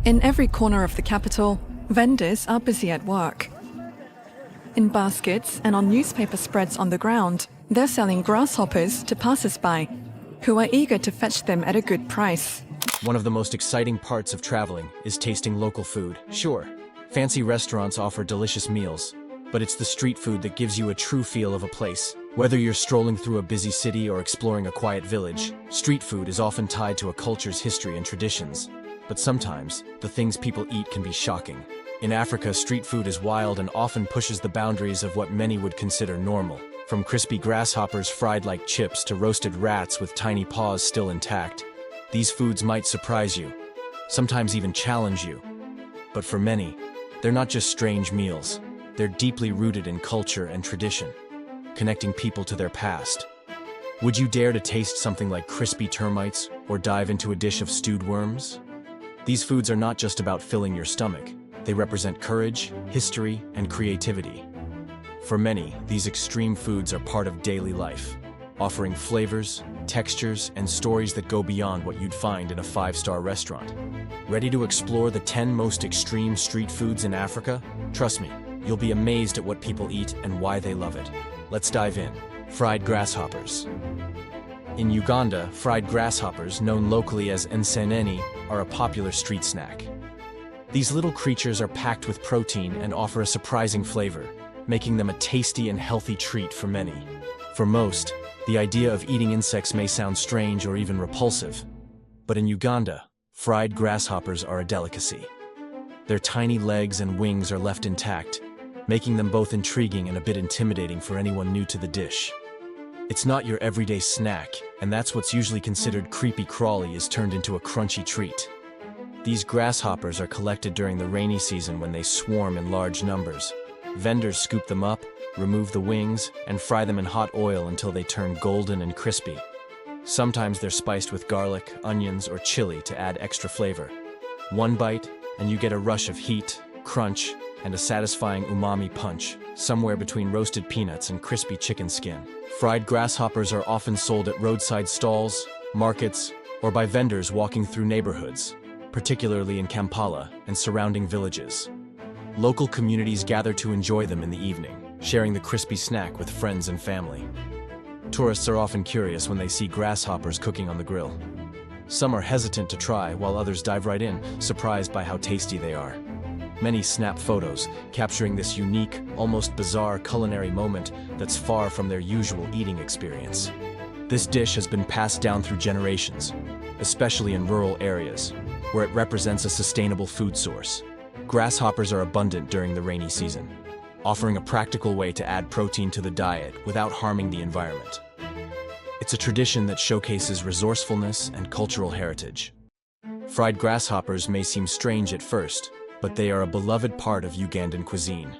In every corner of the capital, vendors are busy at work. In baskets and on newspaper spreads on the ground, they're selling grasshoppers to passers-by, who are eager to fetch them at a good price. One of the most exciting parts of traveling is tasting local food. Sure, fancy restaurants offer delicious meals, but it's the street food that gives you a true feel of a place. Whether you're strolling through a busy city or exploring a quiet village, street food is often tied to a culture's history and traditions. But sometimes, the things people eat can be shocking. In Africa, street food is wild and often pushes the boundaries of what many would consider normal. From crispy grasshoppers fried like chips to roasted rats with tiny paws still intact, these foods might surprise you, sometimes even challenge you. But for many, they're not just strange meals. They're deeply rooted in culture and tradition, connecting people to their past. Would you dare to taste something like crispy termites or dive into a dish of stewed worms? These foods are not just about filling your stomach. They represent courage, history, and creativity. For many, these extreme foods are part of daily life, offering flavors, textures, and stories that go beyond what you'd find in a five-star restaurant. Ready to explore the 10 most extreme street foods in Africa? Trust me, you'll be amazed at what people eat and why they love it. Let's dive in. Fried grasshoppers. In Uganda, fried grasshoppers, known locally as nseneni, are a popular street snack. These little creatures are packed with protein and offer a surprising flavor, making them a tasty and healthy treat for many. For most, the idea of eating insects may sound strange or even repulsive. But in Uganda, fried grasshoppers are a delicacy. Their tiny legs and wings are left intact, making them both intriguing and a bit intimidating for anyone new to the dish. It's not your everyday snack, and that's what's usually considered creepy crawly is turned into a crunchy treat. These grasshoppers are collected during the rainy season when they swarm in large numbers. Vendors scoop them up, remove the wings, and fry them in hot oil until they turn golden and crispy. Sometimes they're spiced with garlic, onions, or chili to add extra flavor. One bite, and you get a rush of heat, crunch, and a satisfying umami punch, somewhere between roasted peanuts and crispy chicken skin. Fried grasshoppers are often sold at roadside stalls, markets, or by vendors walking through neighborhoods, particularly in Kampala and surrounding villages. Local communities gather to enjoy them in the evening, sharing the crispy snack with friends and family. Tourists are often curious when they see grasshoppers cooking on the grill. Some are hesitant to try, while others dive right in, surprised by how tasty they are. Many snap photos, capturing this unique, almost bizarre culinary moment that's far from their usual eating experience. This dish has been passed down through generations, especially in rural areas, where it represents a sustainable food source. Grasshoppers are abundant during the rainy season, offering a practical way to add protein to the diet without harming the environment. It's a tradition that showcases resourcefulness and cultural heritage. Fried grasshoppers may seem strange at first, but they are a beloved part of Ugandan cuisine.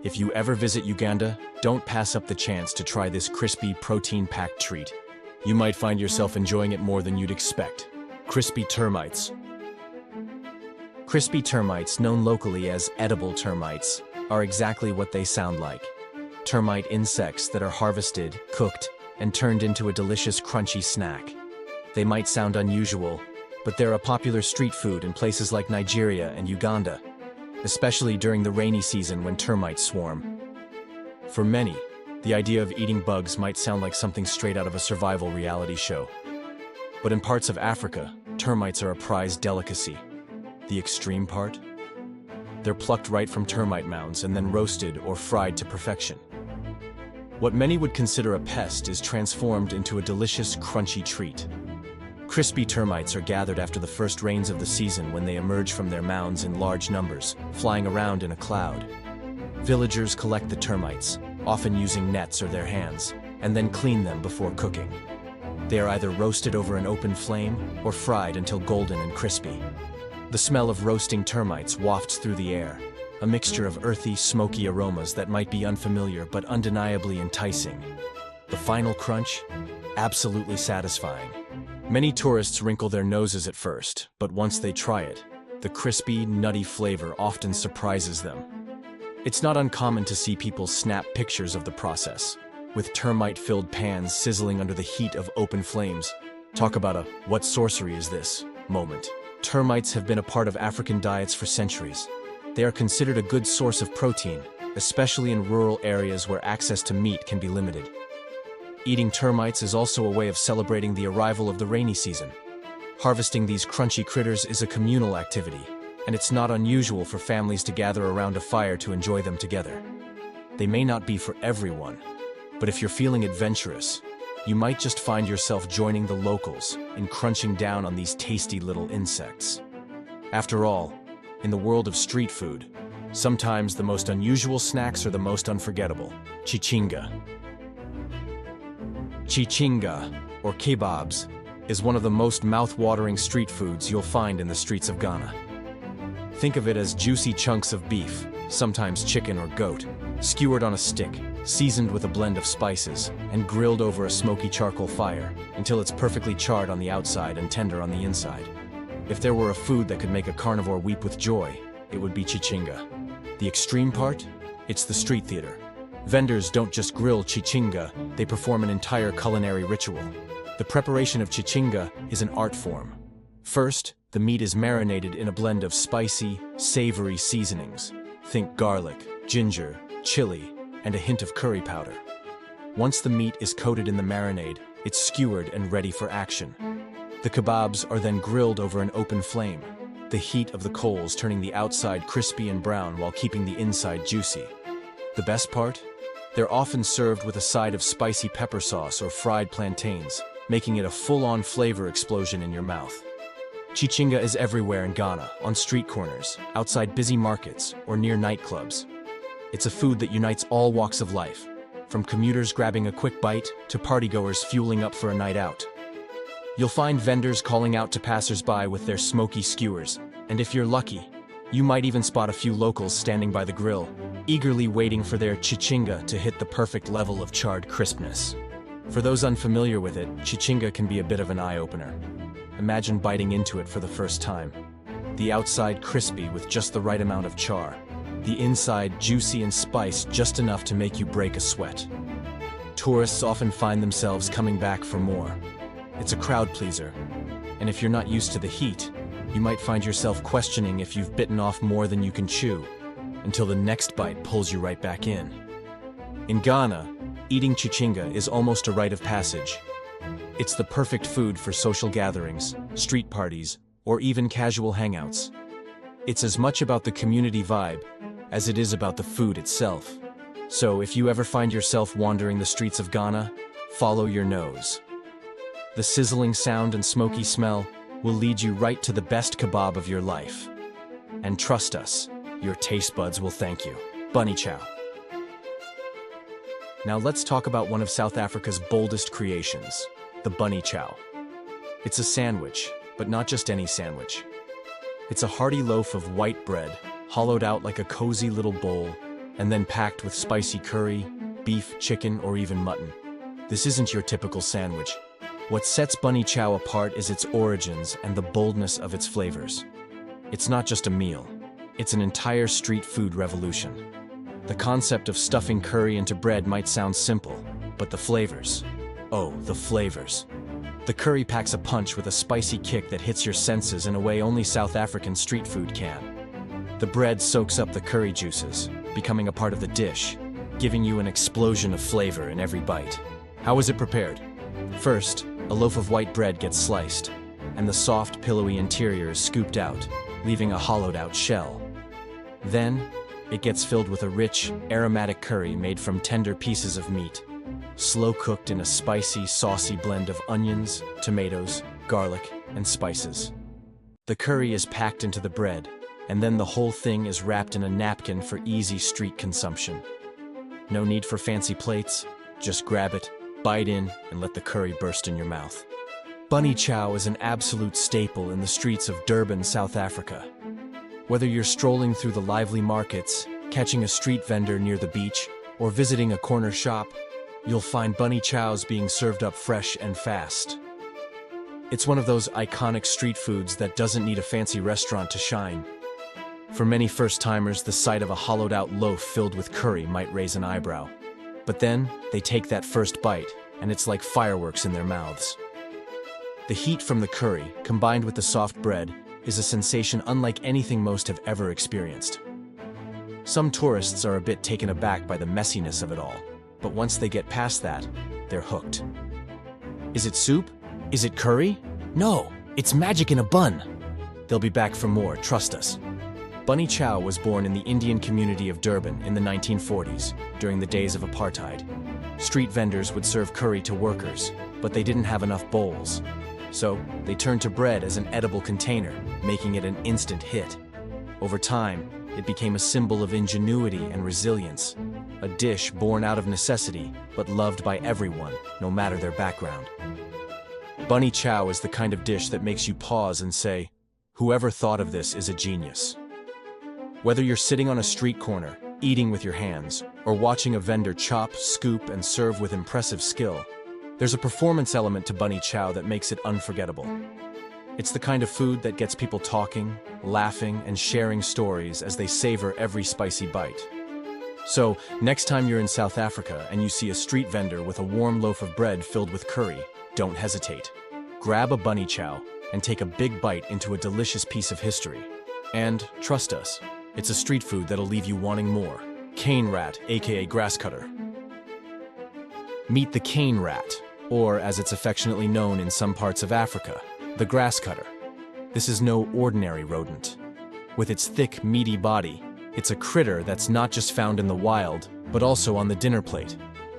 If you ever visit Uganda, don't pass up the chance to try this crispy, protein-packed treat. You might find yourself enjoying it more than you'd expect. Crispy termites. Crispy termites, known locally as edible termites, are exactly what they sound like. Termite insects that are harvested, cooked, and turned into a delicious, crunchy snack. They might sound unusual, but they're a popular street food in places like Nigeria and Uganda, especially during the rainy season when termites swarm. For many, the idea of eating bugs might sound like something straight out of a survival reality show. But in parts of Africa, termites are a prized delicacy. The extreme part? They're plucked right from termite mounds and then roasted or fried to perfection. What many would consider a pest is transformed into a delicious, crunchy treat. Crispy termites are gathered after the first rains of the season when they emerge from their mounds in large numbers, flying around in a cloud. Villagers collect the termites, often using nets or their hands, and then clean them before cooking. They are either roasted over an open flame or fried until golden and crispy. The smell of roasting termites wafts through the air, a mixture of earthy, smoky aromas that might be unfamiliar but undeniably enticing. The final crunch? Absolutely satisfying. Many tourists wrinkle their noses at first, but once they try it, the crispy, nutty flavor often surprises them. It's not uncommon to see people snap pictures of the process, with termite-filled pans sizzling under the heat of open flames. Talk about a "what sorcery is this" moment. Termites have been a part of African diets for centuries. They are considered a good source of protein, especially in rural areas where access to meat can be limited. Eating termites is also a way of celebrating the arrival of the rainy season. Harvesting these crunchy critters is a communal activity, and it's not unusual for families to gather around a fire to enjoy them together. They may not be for everyone, but if you're feeling adventurous, you might just find yourself joining the locals in crunching down on these tasty little insects. After all, in the world of street food, sometimes the most unusual snacks are the most unforgettable. Chichinga. Chichinga, or kebabs, is one of the most mouth-watering street foods you'll find in the streets of Ghana. Think of it as juicy chunks of beef, sometimes chicken or goat, skewered on a stick, seasoned with a blend of spices, and grilled over a smoky charcoal fire until it's perfectly charred on the outside and tender on the inside. If there were a food that could make a carnivore weep with joy, it would be chichinga. The extreme part? It's the street theater. Vendors don't just grill chichinga, they perform an entire culinary ritual. The preparation of chichinga is an art form. First, the meat is marinated in a blend of spicy, savory seasonings. Think garlic, ginger, chili, and a hint of curry powder. Once the meat is coated in the marinade, it's skewered and ready for action. The kebabs are then grilled over an open flame, the heat of the coals turning the outside crispy and brown while keeping the inside juicy. The best part? They're often served with a side of spicy pepper sauce or fried plantains, making it a full-on flavor explosion in your mouth. Chichinga is everywhere in Ghana, on street corners, outside busy markets, or near nightclubs. It's a food that unites all walks of life, from commuters grabbing a quick bite to partygoers fueling up for a night out. You'll find vendors calling out to passers-by with their smoky skewers, and if you're lucky, you might even spot a few locals standing by the grill, eagerly waiting for their chichinga to hit the perfect level of charred crispness. For those unfamiliar with it, chichinga can be a bit of an eye-opener. Imagine biting into it for the first time. The outside crispy with just the right amount of char. The inside juicy and spiced just enough to make you break a sweat. Tourists often find themselves coming back for more. It's a crowd pleaser, and if you're not used to the heat, you might find yourself questioning if you've bitten off more than you can chew, until the next bite pulls you right back in. In Ghana, eating chichinga is almost a rite of passage. It's the perfect food for social gatherings, street parties, or even casual hangouts. It's as much about the community vibe as it is about the food itself. So if you ever find yourself wandering the streets of Ghana, follow your nose. The sizzling sound and smoky smell will lead you right to the best kebab of your life. And trust us, your taste buds will thank you. Bunny chow. Now let's talk about one of South Africa's boldest creations, the bunny chow. It's a sandwich, but not just any sandwich. It's a hearty loaf of white bread, hollowed out like a cozy little bowl, and then packed with spicy curry, beef, chicken, or even mutton. This isn't your typical sandwich. What sets bunny chow apart is its origins and the boldness of its flavors. It's not just a meal, it's an entire street food revolution. The concept of stuffing curry into bread might sound simple, but the flavors. Oh, the flavors. The curry packs a punch with a spicy kick that hits your senses in a way only South African street food can. The bread soaks up the curry juices, becoming a part of the dish, giving you an explosion of flavor in every bite. How is it prepared? First, a loaf of white bread gets sliced, and the soft, pillowy interior is scooped out, leaving a hollowed-out shell. Then, it gets filled with a rich, aromatic curry made from tender pieces of meat, slow-cooked in a spicy, saucy blend of onions, tomatoes, garlic, and spices. The curry is packed into the bread, and then the whole thing is wrapped in a napkin for easy street consumption. No need for fancy plates, just grab it, bite in, and let the curry burst in your mouth. Bunny chow is an absolute staple in the streets of Durban, South Africa. Whether you're strolling through the lively markets, catching a street vendor near the beach, or visiting a corner shop, you'll find bunny chows being served up fresh and fast. It's one of those iconic street foods that doesn't need a fancy restaurant to shine. For many first-timers, the sight of a hollowed-out loaf filled with curry might raise an eyebrow. But then, they take that first bite, and it's like fireworks in their mouths. The heat from the curry, combined with the soft bread, is a sensation unlike anything most have ever experienced. Some tourists are a bit taken aback by the messiness of it all, but once they get past that, they're hooked. Is it soup? Is it curry? No, it's magic in a bun. They'll be back for more, trust us. Bunny chow was born in the Indian community of Durban in the 1940s, during the days of apartheid. Street vendors would serve curry to workers, but they didn't have enough bowls. So they turned to bread as an edible container, making it an instant hit. Over time, it became a symbol of ingenuity and resilience, a dish born out of necessity, but loved by everyone, no matter their background. Bunny chow is the kind of dish that makes you pause and say, whoever thought of this is a genius. Whether you're sitting on a street corner, eating with your hands, or watching a vendor chop, scoop, and serve with impressive skill, there's a performance element to bunny chow that makes it unforgettable. It's the kind of food that gets people talking, laughing, and sharing stories as they savor every spicy bite. So, next time you're in South Africa and you see a street vendor with a warm loaf of bread filled with curry, don't hesitate. Grab a bunny chow and take a big bite into a delicious piece of history. And, trust us, it's a street food that'll leave you wanting more. Cane rat, aka grass cutter. Meet the cane rat, or as it's affectionately known in some parts of Africa, the grass cutter. This is no ordinary rodent. With its thick, meaty body, it's a critter that's not just found in the wild, but also on the dinner plate.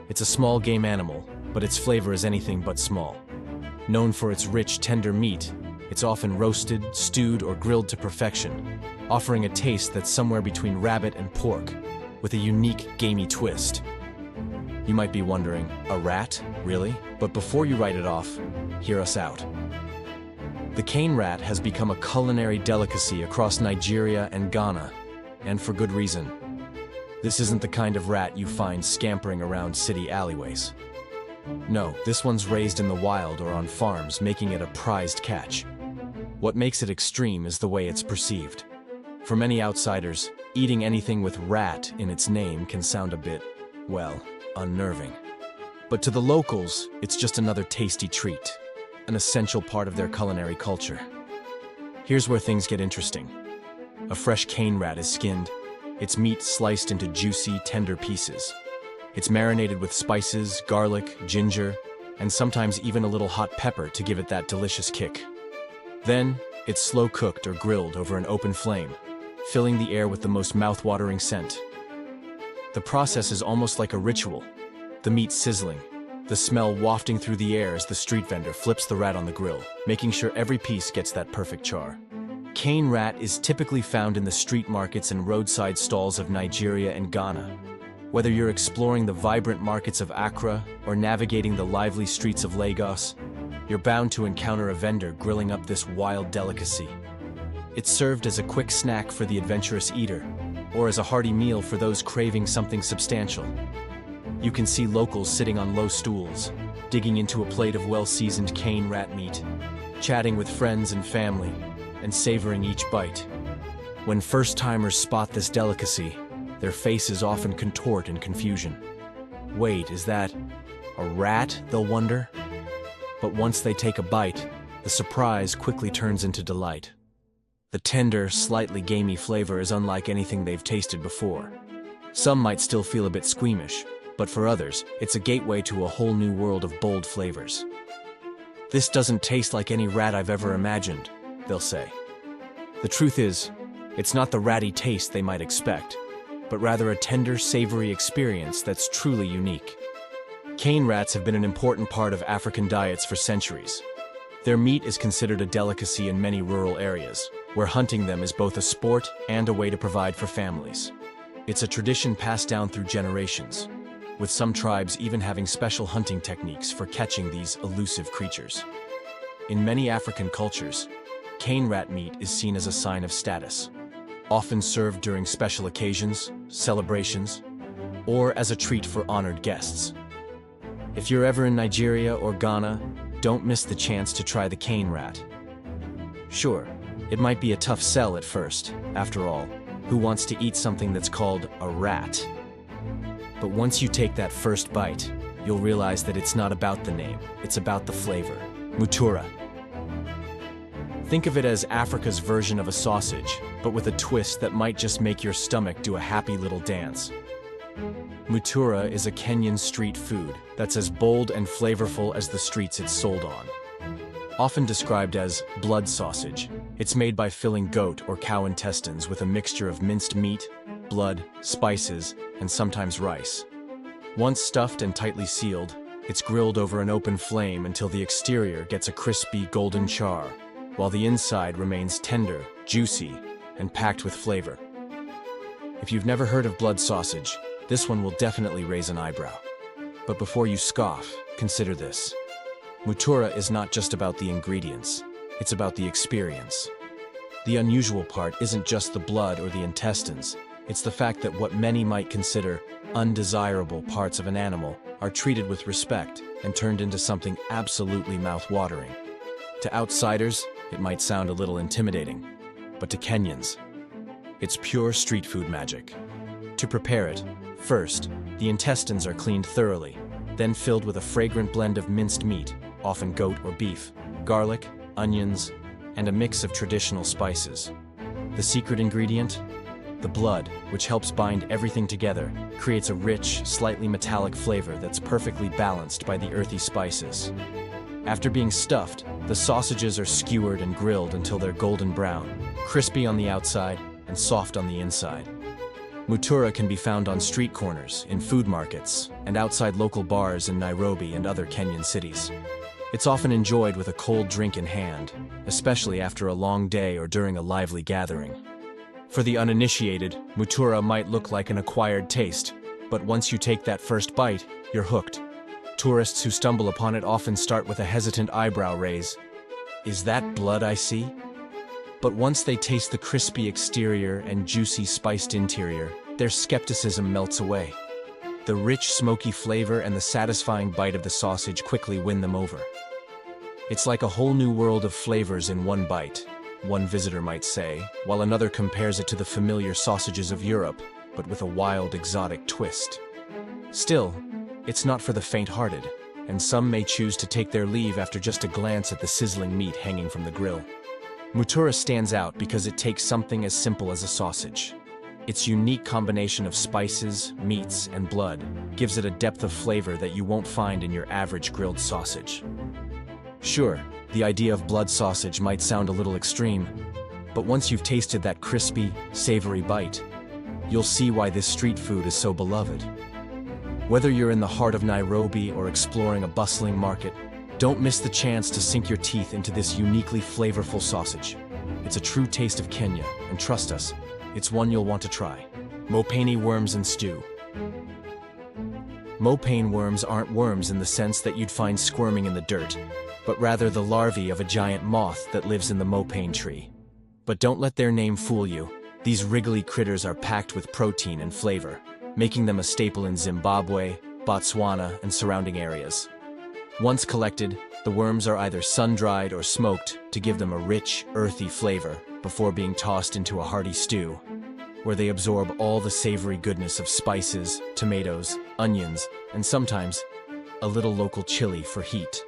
It's a small game animal, but its flavor is anything but small. Known for its rich, tender meat, it's often roasted, stewed, or grilled to perfection, offering a taste that's somewhere between rabbit and pork, with a unique, gamey twist. You might be wondering, a rat? Really? But before you write it off, hear us out. The cane rat has become a culinary delicacy across Nigeria and Ghana, and for good reason. This isn't the kind of rat you find scampering around city alleyways. No, this one's raised in the wild or on farms, making it a prized catch. What makes it extreme is the way it's perceived. For many outsiders, eating anything with rat in its name can sound a bit, well, unnerving. But to the locals, it's just another tasty treat, an essential part of their culinary culture. Here's where things get interesting. A fresh cane rat is skinned, its meat sliced into juicy, tender pieces. It's marinated with spices, garlic, ginger, and sometimes even a little hot pepper to give it that delicious kick. Then, it's slow cooked or grilled over an open flame, filling the air with the most mouth-watering scent. The process is almost like a ritual, the meat sizzling, the smell wafting through the air as the street vendor flips the rat on the grill, making sure every piece gets that perfect char. Cane rat is typically found in the street markets and roadside stalls of Nigeria and Ghana. Whether you're exploring the vibrant markets of Accra or navigating the lively streets of Lagos, you're bound to encounter a vendor grilling up this wild delicacy. It's served as a quick snack for the adventurous eater, or as a hearty meal for those craving something substantial. You can see locals sitting on low stools, digging into a plate of well-seasoned cane rat meat, chatting with friends and family, and savoring each bite. When first-timers spot this delicacy, their faces often contort in confusion. Wait, is that a rat, they'll wonder? But once they take a bite, the surprise quickly turns into delight. The tender, slightly gamey flavor is unlike anything they've tasted before. Some might still feel a bit squeamish, but for others, it's a gateway to a whole new world of bold flavors. This doesn't taste like any rat I've ever imagined, they'll say. The truth is, it's not the ratty taste they might expect, but rather a tender, savory experience that's truly unique. Cane rats have been an important part of African diets for centuries. Their meat is considered a delicacy in many rural areas, where hunting them is both a sport and a way to provide for families. It's a tradition passed down through generations, with some tribes even having special hunting techniques for catching these elusive creatures. In many African cultures, cane rat meat is seen as a sign of status, often served during special occasions, celebrations, or as a treat for honored guests. If you're ever in Nigeria or Ghana, don't miss the chance to try the cane rat. Sure, it might be a tough sell at first. After all, who wants to eat something that's called a rat? But once you take that first bite, you'll realize that it's not about the name, it's about the flavor. Mutura. Think of it as Africa's version of a sausage, but with a twist that might just make your stomach do a happy little dance. Mutura is a Kenyan street food that's as bold and flavorful as the streets it's sold on. Often described as blood sausage, it's made by filling goat or cow intestines with a mixture of minced meat, blood, spices, and sometimes rice. Once stuffed and tightly sealed, it's grilled over an open flame until the exterior gets a crispy golden char, while the inside remains tender, juicy, and packed with flavor. If you've never heard of blood sausage, this one will definitely raise an eyebrow. But before you scoff, consider this. Mutura is not just about the ingredients, it's about the experience. The unusual part isn't just the blood or the intestines, it's the fact that what many might consider undesirable parts of an animal are treated with respect and turned into something absolutely mouth-watering. To outsiders, it might sound a little intimidating, but to Kenyans, it's pure street food magic. To prepare it, first, the intestines are cleaned thoroughly, then filled with a fragrant blend of minced meat, often goat or beef, garlic, onions, and a mix of traditional spices. The secret ingredient? The blood, which helps bind everything together, creates a rich, slightly metallic flavor that's perfectly balanced by the earthy spices. After being stuffed, the sausages are skewered and grilled until they're golden brown, crispy on the outside and soft on the inside. Mutura can be found on street corners, in food markets, and outside local bars in Nairobi and other Kenyan cities. It's often enjoyed with a cold drink in hand, especially after a long day or during a lively gathering. For the uninitiated, mutura might look like an acquired taste, but once you take that first bite, you're hooked. Tourists who stumble upon it often start with a hesitant eyebrow raise. Is that blood I see? But once they taste the crispy exterior and juicy spiced interior, their skepticism melts away. The rich, smoky flavor and the satisfying bite of the sausage quickly win them over. It's like a whole new world of flavors in one bite, one visitor might say, while another compares it to the familiar sausages of Europe, but with a wild, exotic twist. Still, it's not for the faint-hearted, and some may choose to take their leave after just a glance at the sizzling meat hanging from the grill. Mutura stands out because it takes something as simple as a sausage. Its unique combination of spices, meats, and blood gives it a depth of flavor that you won't find in your average grilled sausage. Sure, the idea of blood sausage might sound a little extreme, but once you've tasted that crispy, savory bite, you'll see why this street food is so beloved. Whether you're in the heart of Nairobi or exploring a bustling market, don't miss the chance to sink your teeth into this uniquely flavorful sausage. It's a true taste of Kenya, and trust us, it's one you'll want to try. Mopane worms and stew. Mopane worms aren't worms in the sense that you'd find squirming in the dirt, but rather the larvae of a giant moth that lives in the mopane tree. But don't let their name fool you. These wriggly critters are packed with protein and flavor, making them a staple in Zimbabwe, Botswana, and surrounding areas. Once collected, the worms are either sun-dried or smoked to give them a rich, earthy flavor before being tossed into a hearty stew, where they absorb all the savory goodness of spices, tomatoes, onions, and sometimes a little local chili for heat.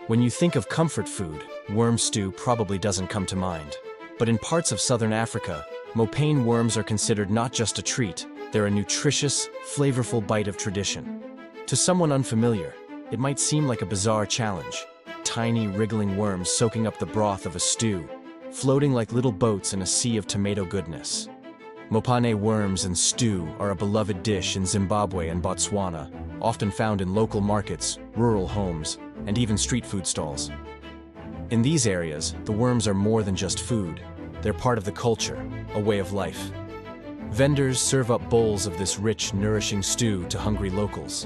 When you think of comfort food, worm stew probably doesn't come to mind. But in parts of southern Africa, mopane worms are considered not just a treat, they're a nutritious, flavorful bite of tradition. To someone unfamiliar, it might seem like a bizarre challenge. Tiny, wriggling worms soaking up the broth of a stew, floating like little boats in a sea of tomato goodness. Mopane worms and stew are a beloved dish in Zimbabwe and Botswana, often found in local markets, rural homes, and even street food stalls. In these areas, the worms are more than just food. They're part of the culture, a way of life. Vendors serve up bowls of this rich, nourishing stew to hungry locals,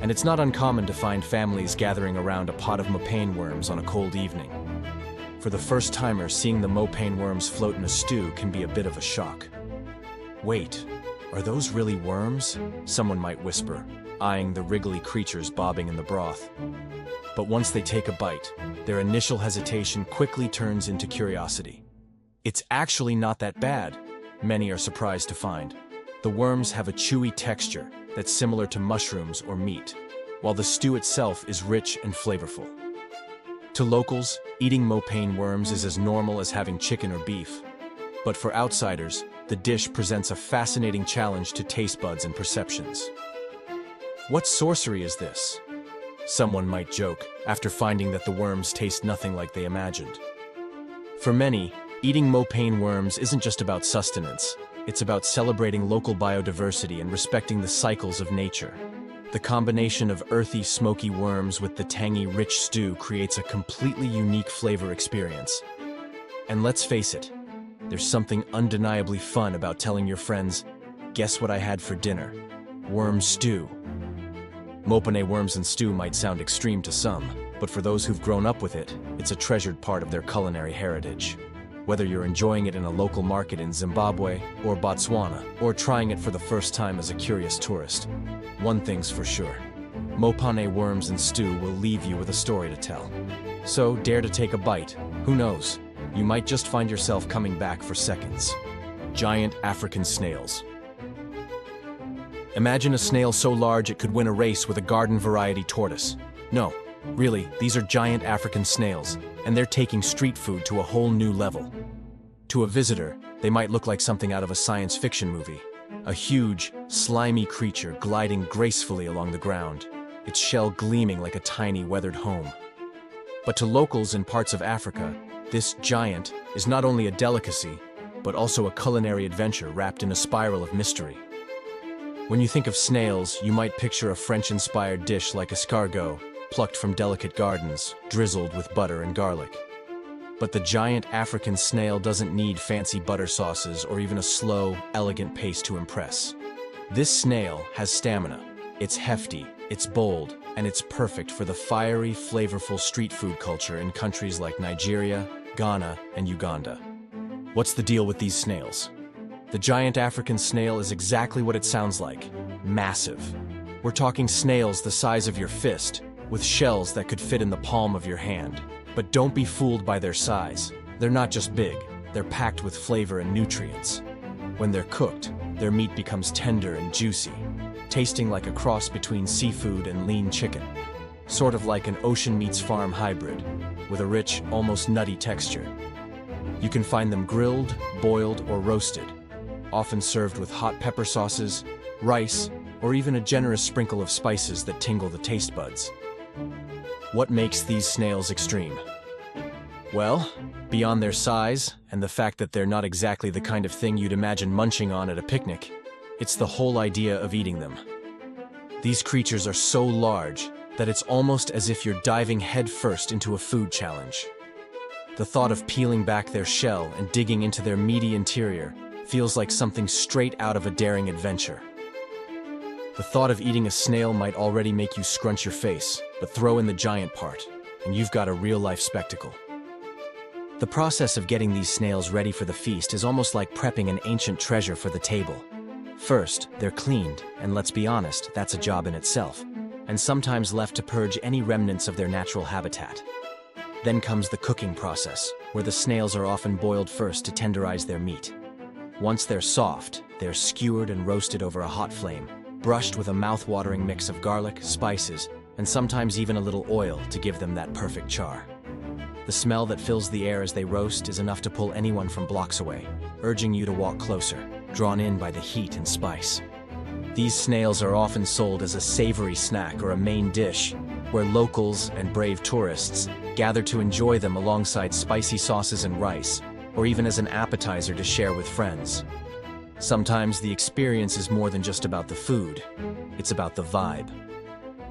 and it's not uncommon to find families gathering around a pot of mopane worms on a cold evening. For the first-timer, seeing the mopane worms float in a stew can be a bit of a shock. Wait, are those really worms? Someone might whisper, eyeing the wriggly creatures bobbing in the broth. But once they take a bite, their initial hesitation quickly turns into curiosity. It's actually not that bad, many are surprised to find. The worms have a chewy texture that's similar to mushrooms or meat, while the stew itself is rich and flavorful. To locals, eating mopane worms is as normal as having chicken or beef. But for outsiders, the dish presents a fascinating challenge to taste buds and perceptions. What sorcery is this? Someone might joke, after finding that the worms taste nothing like they imagined. For many, eating mopane worms isn't just about sustenance, it's about celebrating local biodiversity and respecting the cycles of nature. The combination of earthy, smoky worms with the tangy, rich stew creates a completely unique flavor experience. And let's face it, there's something undeniably fun about telling your friends, "Guess what I had for dinner? Worm stew." Mopane worms and stew might sound extreme to some, but for those who've grown up with it, it's a treasured part of their culinary heritage. Whether you're enjoying it in a local market in Zimbabwe or Botswana, or trying it for the first time as a curious tourist, one thing's for sure: mopane worms and stew will leave you with a story to tell. So dare to take a bite. Who knows? You might just find yourself coming back for seconds. Giant African snails. Imagine a snail so large it could win a race with a garden-variety tortoise. No, really, these are giant African snails, and they're taking street food to a whole new level. To a visitor, they might look like something out of a science fiction movie. A huge, slimy creature gliding gracefully along the ground, its shell gleaming like a tiny weathered home. But to locals in parts of Africa, this giant is not only a delicacy, but also a culinary adventure wrapped in a spiral of mystery. When you think of snails, you might picture a French-inspired dish like escargot, plucked from delicate gardens, drizzled with butter and garlic. But the giant African snail doesn't need fancy butter sauces or even a slow, elegant pace to impress. This snail has stamina. It's hefty, it's bold, and it's perfect for the fiery, flavorful street food culture in countries like Nigeria, Ghana, and Uganda. What's the deal with these snails? The giant African snail is exactly what it sounds like: massive. We're talking snails the size of your fist, with shells that could fit in the palm of your hand. But don't be fooled by their size. They're not just big, they're packed with flavor and nutrients. When they're cooked, their meat becomes tender and juicy, tasting like a cross between seafood and lean chicken. Sort of like an ocean meets farm hybrid, with a rich, almost nutty texture. You can find them grilled, boiled, or roasted, often served with hot pepper sauces, rice, or even a generous sprinkle of spices that tingle the taste buds. What makes these snails extreme? Well, beyond their size and the fact that they're not exactly the kind of thing you'd imagine munching on at a picnic, it's the whole idea of eating them. These creatures are so large that it's almost as if you're diving headfirst into a food challenge. The thought of peeling back their shell and digging into their meaty interior feels like something straight out of a daring adventure. The thought of eating a snail might already make you scrunch your face, but throw in the giant part, and you've got a real-life spectacle. The process of getting these snails ready for the feast is almost like prepping an ancient treasure for the table. First, they're cleaned, and let's be honest, that's a job in itself, and sometimes left to purge any remnants of their natural habitat. Then comes the cooking process, where the snails are often boiled first to tenderize their meat. Once they're soft, they're skewered and roasted over a hot flame, brushed with a mouth-watering mix of garlic, spices, and sometimes even a little oil to give them that perfect char. The smell that fills the air as they roast is enough to pull anyone from blocks away, urging you to walk closer, drawn in by the heat and spice. These snails are often sold as a savory snack or a main dish, where locals and brave tourists gather to enjoy them alongside spicy sauces and rice, or even as an appetizer to share with friends. Sometimes the experience is more than just about the food, it's about the vibe.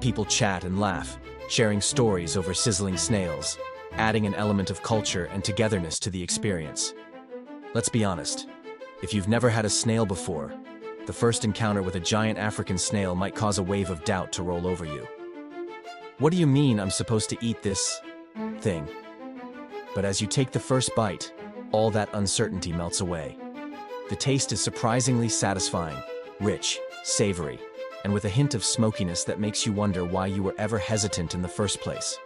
People chat and laugh, sharing stories over sizzling snails, adding an element of culture and togetherness to the experience. Let's be honest, if you've never had a snail before, the first encounter with a giant African snail might cause a wave of doubt to roll over you. What do you mean I'm supposed to eat this thing? But as you take the first bite, all that uncertainty melts away. The taste is surprisingly satisfying, rich, savory, and with a hint of smokiness that makes you wonder why you were ever hesitant in the first place.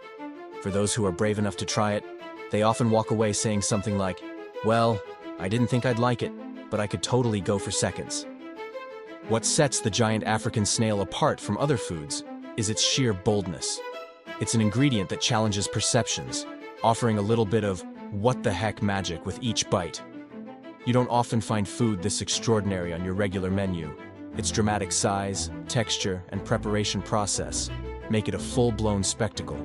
For those who are brave enough to try it, they often walk away saying something like, "Well, I didn't think I'd like it, but I could totally go for seconds." What sets the giant African snail apart from other foods is its sheer boldness. It's an ingredient that challenges perceptions, offering a little bit of what the heck magic with each bite. You don't often find food this extraordinary on your regular menu. Its dramatic size, texture, and preparation process make it a full-blown spectacle.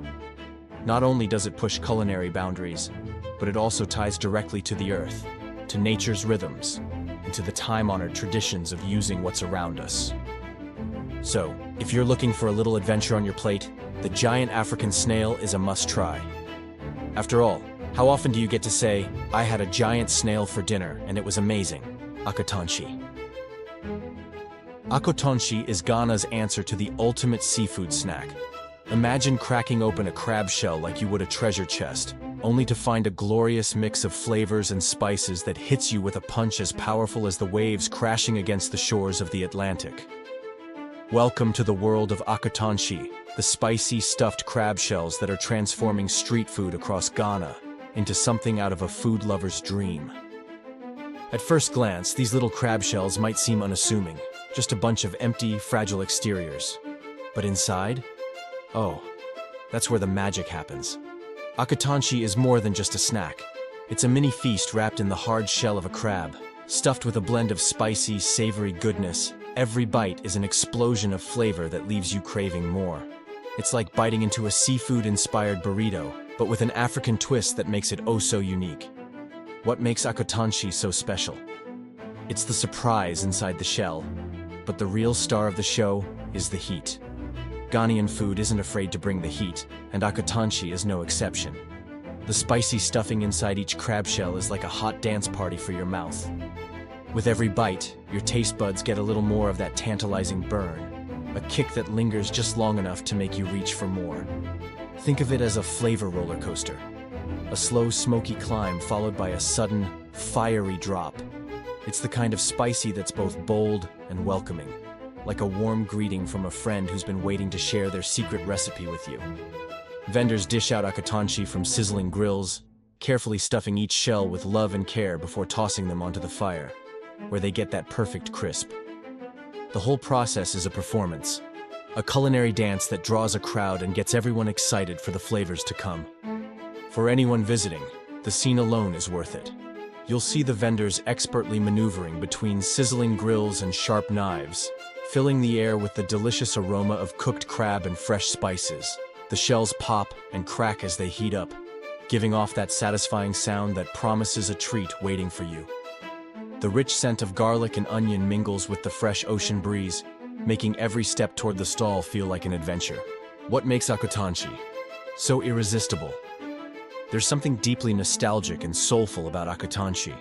Not only does it push culinary boundaries, but it also ties directly to the earth, to nature's rhythms, and to the time-honored traditions of using what's around us. So, if you're looking for a little adventure on your plate, the giant African snail is a must-try. After all, how often do you get to say, "I had a giant snail for dinner and it was amazing"? Akotanshi. Akotanshi is Ghana's answer to the ultimate seafood snack. Imagine cracking open a crab shell like you would a treasure chest, only to find a glorious mix of flavors and spices that hits you with a punch as powerful as the waves crashing against the shores of the Atlantic. Welcome to the world of Akotanshi, the spicy stuffed crab shells that are transforming street food across Ghana into something out of a food lover's dream. At first glance, these little crab shells might seem unassuming, just a bunch of empty, fragile exteriors. But inside? Oh, that's where the magic happens. Akotanshi is more than just a snack. It's a mini feast wrapped in the hard shell of a crab, stuffed with a blend of spicy, savory goodness. Every bite is an explosion of flavor that leaves you craving more. It's like biting into a seafood-inspired burrito, but with an African twist that makes it oh so unique. What makes Akotanshi so special? It's the surprise inside the shell, but the real star of the show is the heat. Ghanaian food isn't afraid to bring the heat, and Akotanshi is no exception. The spicy stuffing inside each crab shell is like a hot dance party for your mouth. With every bite, your taste buds get a little more of that tantalizing burn, a kick that lingers just long enough to make you reach for more. Think of it as a flavor roller coaster. A slow, smoky climb followed by a sudden, fiery drop. It's the kind of spicy that's both bold and welcoming, like a warm greeting from a friend who's been waiting to share their secret recipe with you. Vendors dish out Akotanshi from sizzling grills, carefully stuffing each shell with love and care before tossing them onto the fire, where they get that perfect crisp. The whole process is a performance, a culinary dance that draws a crowd and gets everyone excited for the flavors to come. For anyone visiting, the scene alone is worth it. You'll see the vendors expertly maneuvering between sizzling grills and sharp knives, filling the air with the delicious aroma of cooked crab and fresh spices. The shells pop and crack as they heat up, giving off that satisfying sound that promises a treat waiting for you. The rich scent of garlic and onion mingles with the fresh ocean breeze, making every step toward the stall feel like an adventure. What makes Akotanshi so irresistible? There's something deeply nostalgic and soulful about Akotanshi.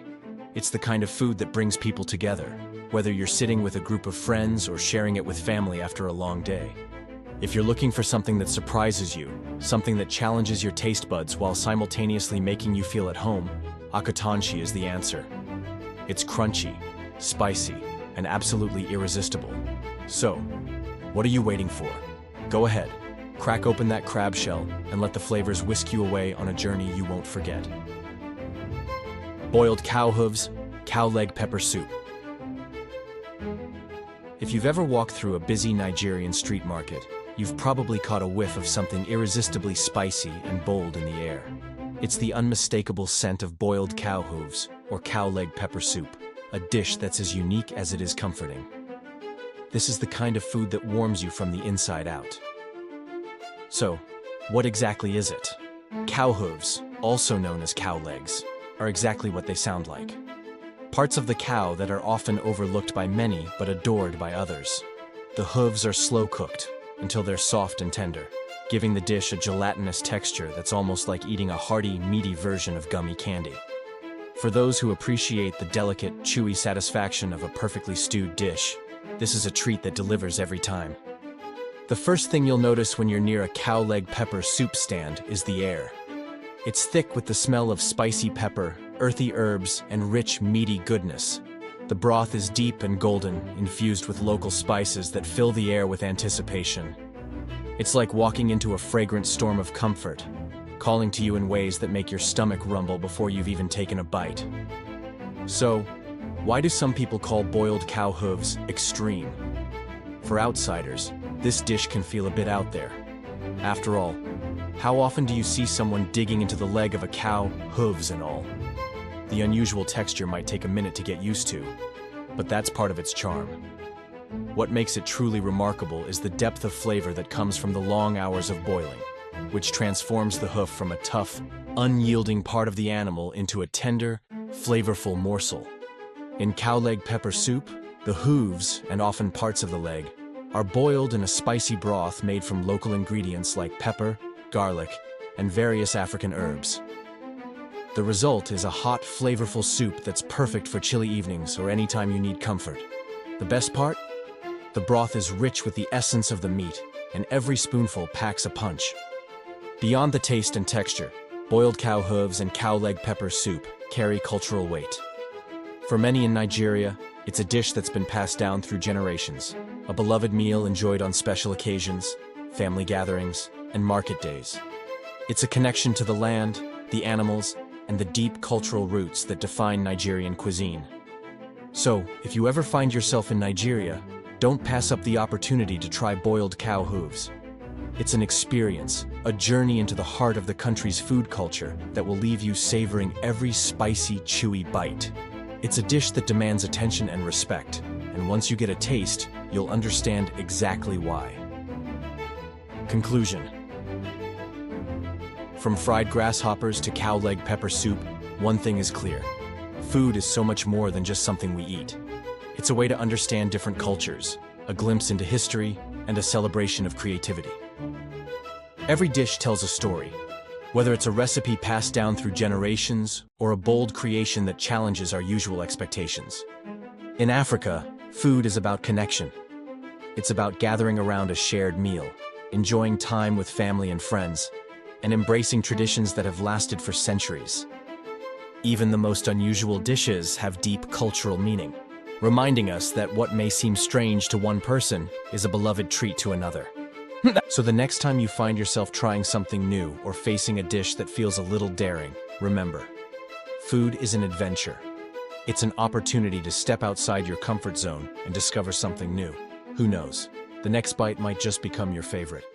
It's the kind of food that brings people together, whether you're sitting with a group of friends or sharing it with family after a long day. If you're looking for something that surprises you, something that challenges your taste buds while simultaneously making you feel at home, Akotanshi is the answer. It's crunchy, spicy, and absolutely irresistible. So, what are you waiting for? Go ahead, crack open that crab shell and let the flavors whisk you away on a journey you won't forget. Boiled cow hooves, cow leg pepper soup. If you've ever walked through a busy Nigerian street market, you've probably caught a whiff of something irresistibly spicy and bold in the air. It's the unmistakable scent of boiled cow hooves, or cow leg pepper soup, a dish that's as unique as it is comforting. This is the kind of food that warms you from the inside out. So, what exactly is it? Cow hooves, also known as cow legs, are exactly what they sound like. Parts of the cow that are often overlooked by many but adored by others. The hooves are slow cooked until they're soft and tender, giving the dish a gelatinous texture that's almost like eating a hearty, meaty version of gummy candy. For those who appreciate the delicate, chewy satisfaction of a perfectly stewed dish, this is a treat that delivers every time. The first thing you'll notice when you're near a cow leg pepper soup stand is the air. It's thick with the smell of spicy pepper, earthy herbs, and rich, meaty goodness. The broth is deep and golden, infused with local spices that fill the air with anticipation. It's like walking into a fragrant storm of comfort, calling to you in ways that make your stomach rumble before you've even taken a bite. So, why do some people call boiled cow hooves extreme? For outsiders, this dish can feel a bit out there. After all, How often do you see someone digging into the leg of a cow, hooves and all? The unusual texture might take a minute to get used to, but that's part of its charm. What makes it truly remarkable is the depth of flavor that comes from the long hours of boiling, which transforms the hoof from a tough, unyielding part of the animal into a tender, flavorful morsel. In cow leg pepper soup, the hooves, and often parts of the leg, are boiled in a spicy broth made from local ingredients like pepper, garlic, and various African herbs. The result is a hot, flavorful soup that's perfect for chilly evenings or anytime you need comfort. The best part? The broth is rich with the essence of the meat, and every spoonful packs a punch. Beyond the taste and texture, boiled cow hooves and cow leg pepper soup carry cultural weight. For many in Nigeria, it's a dish that's been passed down through generations, a beloved meal enjoyed on special occasions, family gatherings, and market days. It's a connection to the land, the animals, and the deep cultural roots that define Nigerian cuisine. So, if you ever find yourself in Nigeria, don't pass up the opportunity to try boiled cow hooves. It's an experience, a journey into the heart of the country's food culture that will leave you savoring every spicy, chewy bite. It's a dish that demands attention and respect, and once you get a taste, you'll understand exactly why. Conclusion. From fried grasshoppers to cow leg pepper soup, one thing is clear. Food is so much more than just something we eat. It's a way to understand different cultures, a glimpse into history, and a celebration of creativity. Every dish tells a story, whether it's a recipe passed down through generations or a bold creation that challenges our usual expectations. In Africa, food is about connection. It's about gathering around a shared meal, enjoying time with family and friends, and embracing traditions that have lasted for centuries. Even the most unusual dishes have deep cultural meaning, reminding us that what may seem strange to one person is a beloved treat to another. So the next time you find yourself trying something new or facing a dish that feels a little daring, remember, food is an adventure. It's an opportunity to step outside your comfort zone and discover something new. Who knows? The next bite might just become your favorite.